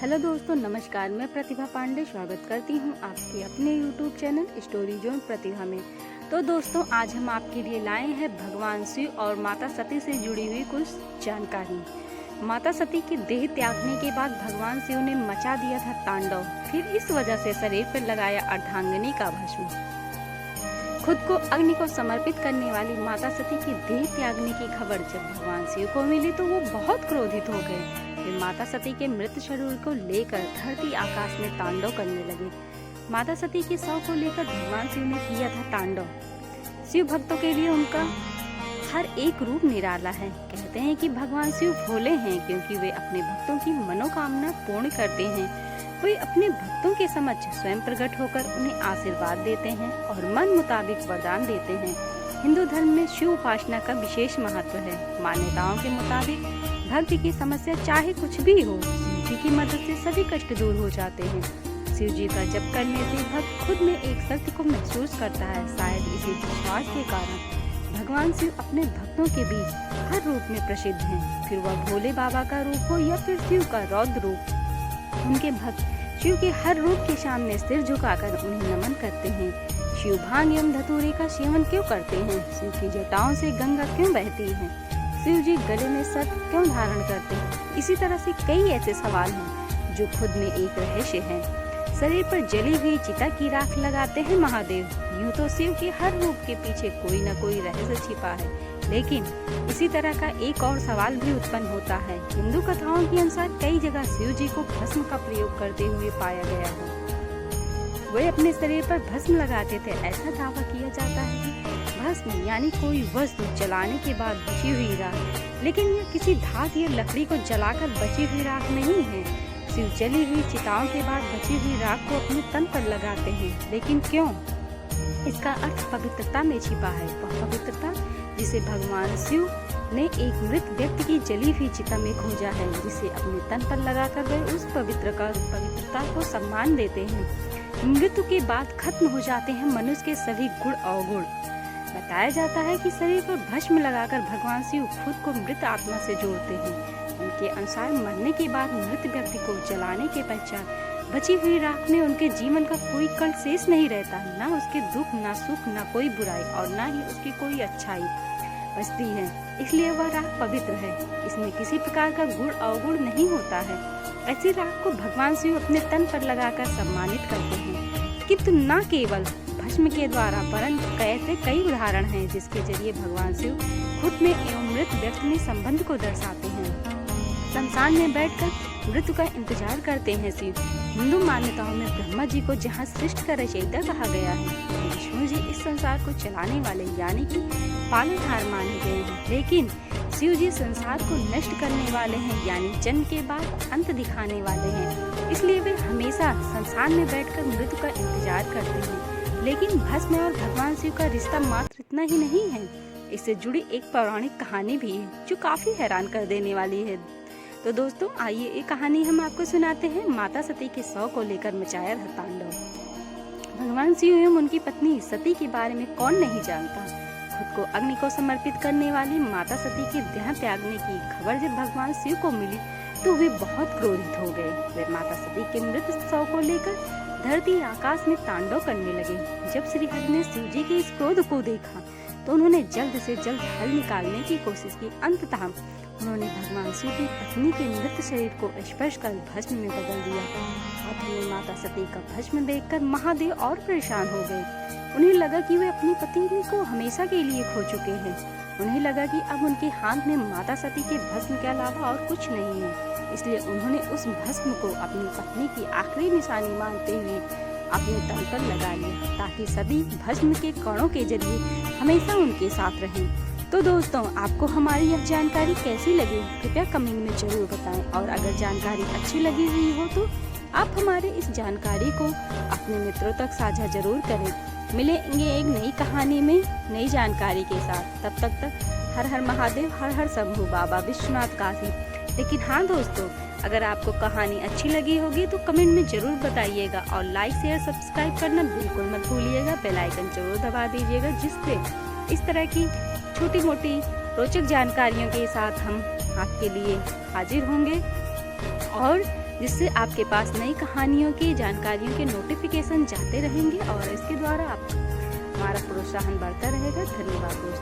Hello दोस्तों, नमस्कार। मैं प्रतिभा पांडे स्वागत करती हूं आपके अपने YouTube चैनल स्टोरी जोन प्रतिभा में। तो दोस्तों, आज हम आपके लिए लाए हैं भगवान शिव और माता सती से जुड़ी हुई कुछ जानकारी। माता सती के देह त्यागने के बाद भगवान शिव ने मचा दिया था तांडव। फिर इस वजह से शरीर पर लगाया अर्धांगिनी का भस्म। खुद को अग्नि को समर्पित करने वाली माता सती के देह त्यागने की खबर जब भगवान शिव को मिली तो वो बहुत क्रोधित हो गए। वे माता सती के मृत शरीर को लेकर धरती आकाश में तांडव करने लगे। माता सती के शव को लेकर भगवान शिव ने किया था तांडव। शिव भक्तों के लिए उनका हर एक रूप निराला है। कहते हैं कि भगवान शिव भोले हैं क्योंकि वे अपने भक्तों की मनोकामना पूर्ण करते हैं। वे अपने भक्तों के समक्ष स्वयं प्रकट होकर उन्हें आशीर्वाद देते हैं और मन मुताबिक वरदान देते हैं। हिंदू धर्म में शिव उपासना का विशेष महत्व है। मान्यताओं के मुताबिक भक्ति की समस्या चाहे कुछ भी हो, शिव जी की मदद से सभी कष्ट दूर हो जाते हैं। शिव जी का जप करने से भक्त खुद में एक शक्ति को महसूस करता है। शायद इसी विश्वास के कारण भगवान शिव अपने भक्तों के बीच हर रूप में प्रसिद्ध हैं। फिर वह भोले बाबा का रूप हो या फिर शिव का रौद्र रूप, उनके भक्त शिव के हर रूप के सामने सिर झुकाकर उन्हें नमन करते हैं। शिव भांग एवं धतूरे का सेवन क्यों करते हैं? शिव की जटाओं से गंगा क्यों बहती है? शिव जी गले में सर्प क्यों धारण करते हैं? इसी तरह से कई ऐसे सवाल हैं जो खुद में एक रहस्य है। शरीर पर जली हुई चिता की राख लगाते हैं महादेव। यूं तो शिव के हर रूप के पीछे कोई न कोई रहस्य छिपा है, लेकिन इसी तरह का एक और सवाल भी उत्पन्न होता है। हिंदू कथाओं के अनुसार कई जगह शिव जी को भस्म का प्रयोग करते हुए पाया गया है। वे अपने शरीर पर भस्म लगाते थे। ऐसा दावा किया जाता है कि भस्म यानी कोई वस्तु जलाने के बाद बची हुई राख, लेकिन यह किसी धात या लकड़ी को जलाकर बची हुई राख नहीं है। शिव जली हुई चिताओं के बाद बची हुई राख को अपने तन पर लगाते हैं, लेकिन क्यों? इसका अर्थ पवित्रता में छिपा है। वह पवित्रता जिसे भगवान शिव ने एक मृत व्यक्ति की जली हुई चिता में खोजा है, जिसे अपने तन पर लगाकर वे उस पवित्रता को सम्मान देते हैं। मृत्यु के बाद खत्म हो जाते हैं मनुष्य के सभी गुण अवगुण। बताया जाता है कि शरीर पर भस्म लगाकर भगवान शिव खुद को मृत आत्मा से जोड़ते हैं। उनके अनुसार मरने के बाद मृत व्यक्ति को जलाने के पश्चात बची हुई राख में उनके जीवन का कोई कण शेष नहीं रहता। ना उसके दुख, ना सुख, ना कोई बुराई और ना ही उसकी कोई अच्छाई बचती है। इसलिए वह राख पवित्र है। इसमें किसी प्रकार का गुण अवगुण नहीं होता है। ऐसी राख को भगवान शिव अपने तन पर लगाकर सम्मानित करते हैं। किंतु न केवल भस्म के द्वारा परंतु ऐसे कई उदाहरण हैं जिसके जरिए भगवान शिव खुद में एवं मृत व्यक्ति में संबंध को दर्शाते हैं। शमशान में बैठकर मृत्यु का इंतजार करते हैं शिव। हिंदू मान्यताओं में ब्रह्मा जी को जहाँ सृष्टि का रचयिता कहा गया है, विष्णु जी इस संसार को चलाने वाले यानी कि पालनहार माने गए हैं। लेकिन शिव जी संसार को नष्ट करने वाले हैं, यानी जन्म के बाद अंत दिखाने वाले हैं। इसलिए वे हमेशा शमशान में बैठकर मृत्यु का इंतजार करते हैं। लेकिन भस्म और भगवान शिव का रिश्ता मात्र इतना ही नहीं है। इससे जुड़ी एक पौराणिक कहानी भी है जो काफी हैरान कर देने वाली है। तो दोस्तों, आइए एक कहानी हम आपको सुनाते हैं। माता सती के शव को लेकर मचाया था तांडव। भगवान शिव एवं उनकी पत्नी सती के बारे में कौन नहीं जानता। खुद को अग्नि को समर्पित करने वाली माता सती के देह त्यागने की खबर जब भगवान शिव को मिली तो वे बहुत क्रोधित हो गए। वे माता सती के मृत शव को लेकर धरती आकाश में तांडव करने लगे। जब श्री हरि ने शिव जी के इस क्रोध को देखा तो उन्होंने जल्द से जल्द हल निकालने की कोशिश की। अंततः उन्होंने भगवान शिव की पत्नी के मृत शरीर को स्पर्श कर भस्म में बदल दिया। हाथ में माता सती का भस्म देखकर महादेव और परेशान हो गए। उन्हें लगा कि वे अपनी पत्नी को हमेशा के लिए खो चुके हैं। उन्हें लगा कि अब उनके हाथ में माता सती के भस्म के अलावा और कुछ नहीं है। इसलिए उन्होंने उस भस्म को अपनी पत्नी की आखिरी निशानी मानते हुए अपने तन पर लगा लिया, ताकि सभी भस्म के कणों के जरिए हमेशा उनके साथ रहें। तो दोस्तों, आपको हमारी यह जानकारी कैसी लगी कृपया कमेंट में जरूर बताएं। और अगर जानकारी अच्छी लगी हुई हो तो आप हमारे इस जानकारी को अपने मित्रों तक साझा जरूर करें। मिलेंगे एक नई कहानी में नई जानकारी के साथ। तब तक हर हर महादेव, हर हर शंभू बाबा विश्वनाथ काशी। लेकिन हाँ दोस्तों, अगर आपको कहानी अच्छी लगी होगी तो कमेंट में जरूर बताइएगा और लाइक शेयर सब्सक्राइब करना बिल्कुल मत भूलिएगा। बेल आइकन जरूर दबा दीजिएगा, जिससे इस तरह की छोटी मोटी रोचक जानकारियों के साथ हम आपके लिए हाजिर होंगे। और जिससे आपके पास नई कहानियों की जानकारियों के नोटिफिकेशन जाते रहेंगे और इसके द्वारा आप हमारा प्रोत्साहन बढ़ता रहेगा। धन्यवाद दोस्तों।